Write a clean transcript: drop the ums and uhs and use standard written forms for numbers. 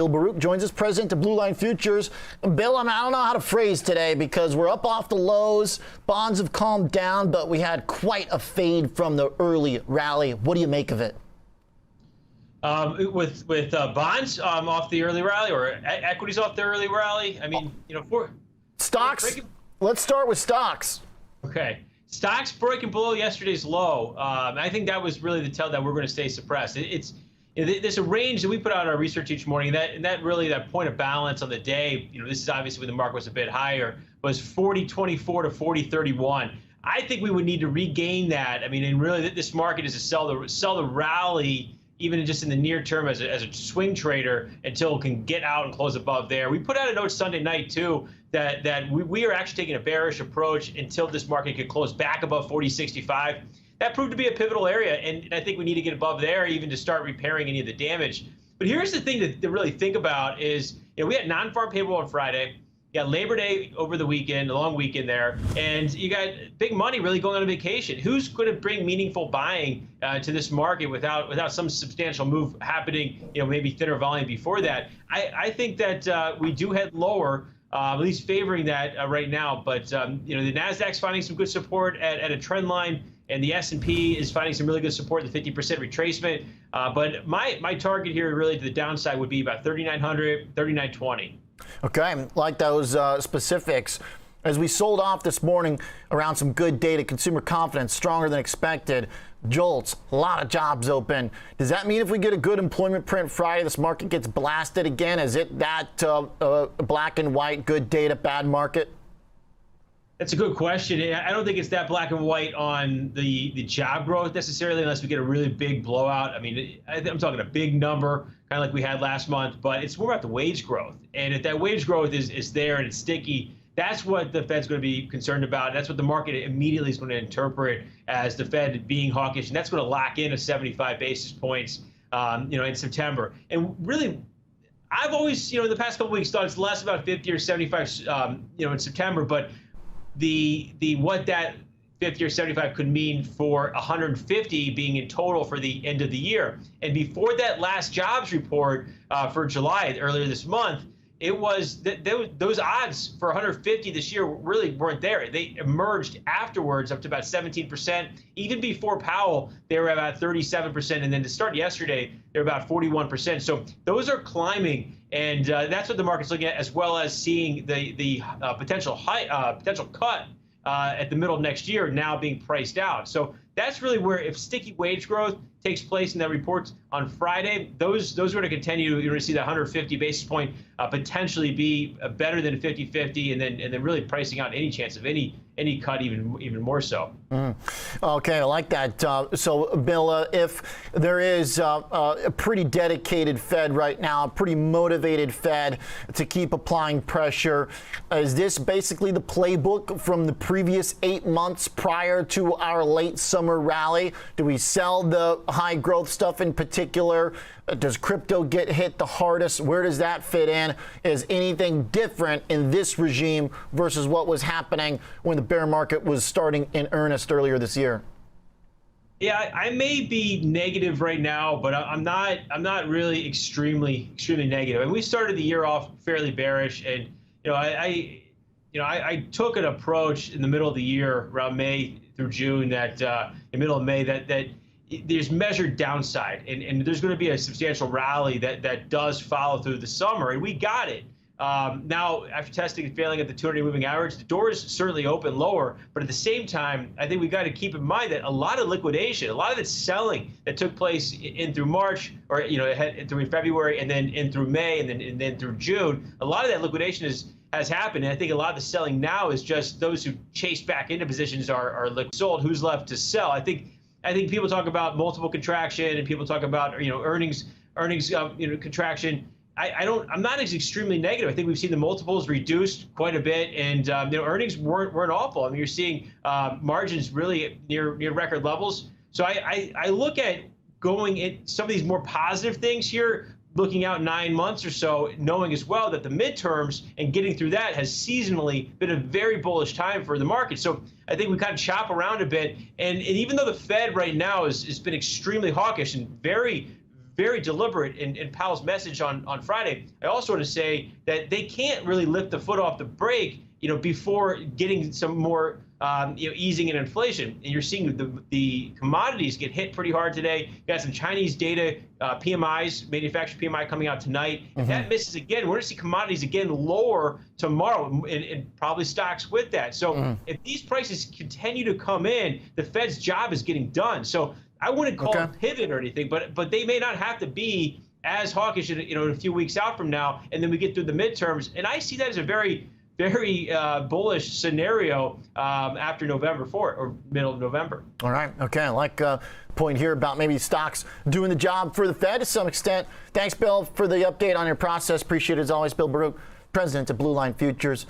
Bill Baruch joins us, president of Blue Line Futures. Bill, I don't know how to phrase today because we're up off the lows. Bonds have calmed down, but we had quite a fade from the early rally. What do you make of it? With bonds off the early rally, or equities off the early rally? I mean, for stocks. Let's start with stocks. Okay. Stocks breaking below yesterday's low. I think that was really the tell that we're going to stay suppressed. There's a range that we put out in our research each morning. That really, that point of balance on the day, this is obviously when the market was a bit higher, was 40.24 to 40.31. I think we would need to regain that. I mean, and really, this market is to sell the rally, even just in the near term as a swing trader, until it can get out and close above there. We put out a note Sunday night too that we are actually taking a bearish approach until this market could close back above 40.65. That proved to be a pivotal area, and I think we need to get above there even to start repairing any of the damage. But here's the thing to really think about is, we had non-farm payroll on Friday. You got Labor Day over the weekend, a long weekend there, and you got big money really going on vacation. Who's going to bring meaningful buying to this market without some substantial move happening, maybe thinner volume before that? I think that we do head lower, at least favoring that right now. But the Nasdaq's finding some good support at a trend line, and the S&P is finding some really good support at the 50% retracement. But my target here really to the downside would be about 3,900, 3,920. Okay, like those specifics. As we sold off this morning around some good data, consumer confidence stronger than expected, jolts, a lot of jobs open. Does that mean if we get a good employment print Friday, this market gets blasted again? Is it that black and white, good data, bad market? That's a good question. I don't think it's that black and white on the job growth necessarily, unless we get a really big blowout. I mean, I'm talking a big number, kind of like we had last month, but it's more about the wage growth. And if that wage growth is there and it's sticky, that's what the Fed's going to be concerned about. That's what the market immediately is going to interpret as the Fed being hawkish, and that's going to lock in a 75 basis points, in September. And really, I've always, in the past couple of weeks, thought it's less about 50 or 75, in September, but the what that 50 or 75 could mean for 150 being in total for the end of the year. And before that last jobs report for July earlier this month, it was those odds for 150 this year really weren't there. They emerged afterwards up to about 17%. Even before Powell, they were about 37%. And then to start yesterday, they're about 41%. So those are climbing. And that's what the market's looking at, as well as seeing the potential cut at the middle of next year now being priced out. So that's really where, if sticky wage growth takes place in that report on Friday, those are going to continue. You're going to see that 150 basis point potentially be better than 50-50, and then really pricing out any chance of any cut even more so. Okay, I like that. So, Bill, if there is a pretty dedicated Fed right now, a pretty motivated Fed to keep applying pressure, is this basically the playbook from the previous 8 months prior to our late summer rally? Do we sell the high growth stuff in particular? Does crypto get hit the hardest? Where does that fit in? Is anything different in this regime versus what was happening when the bear market was starting in earnest earlier this year? Yeah, I may be negative right now, but I'm not really extremely negative. And we started the year off fairly bearish, and I took an approach in the middle of the year, around May through June, that in the middle of May, that there's measured downside, and there's going to be a substantial rally that does follow through the summer, and we got it. Now, after testing and failing at the 200 moving average, the doors certainly open lower, but at the same time, I think we've got to keep in mind that a lot of liquidation, a lot of the selling that took place in through March, or through February, and then in through May, and then through June, a lot of that liquidation has happened. And I think a lot of the selling now is just those who chased back into positions are sold. Who's left to sell? I think people talk about multiple contraction, and people talk about earnings contraction. I'm not as extremely negative. I think we've seen the multiples reduced quite a bit, and earnings weren't awful. I mean, you're seeing margins really near record levels. So I look at going in some of these more positive things here, looking out 9 months or so, knowing as well that the midterms and getting through that has seasonally been a very bullish time for the market. So I think we kind of chop around a bit. And even though the Fed right now has been extremely hawkish and very, very deliberate in Powell's message on Friday. I also want to say that they can't really lift the foot off the brake, before getting some more easing in inflation. And you're seeing the commodities get hit pretty hard today. You got some Chinese data, PMIs, manufacturing PMI coming out tonight. If that misses again, we're going to see commodities again lower tomorrow, and probably stocks with that. So if these prices continue to come in, the Fed's job is getting done. So I wouldn't call it a pivot or anything, but they may not have to be as hawkish in a few weeks out from now, and then we get through the midterms. And I see that as a very bullish scenario after November 4th or middle of November. All right. Okay. I like point here about maybe stocks doing the job for the Fed to some extent. Thanks, Bill, for the update on your process. Appreciate it as always. Bill Baruch, president of Blue Line Futures.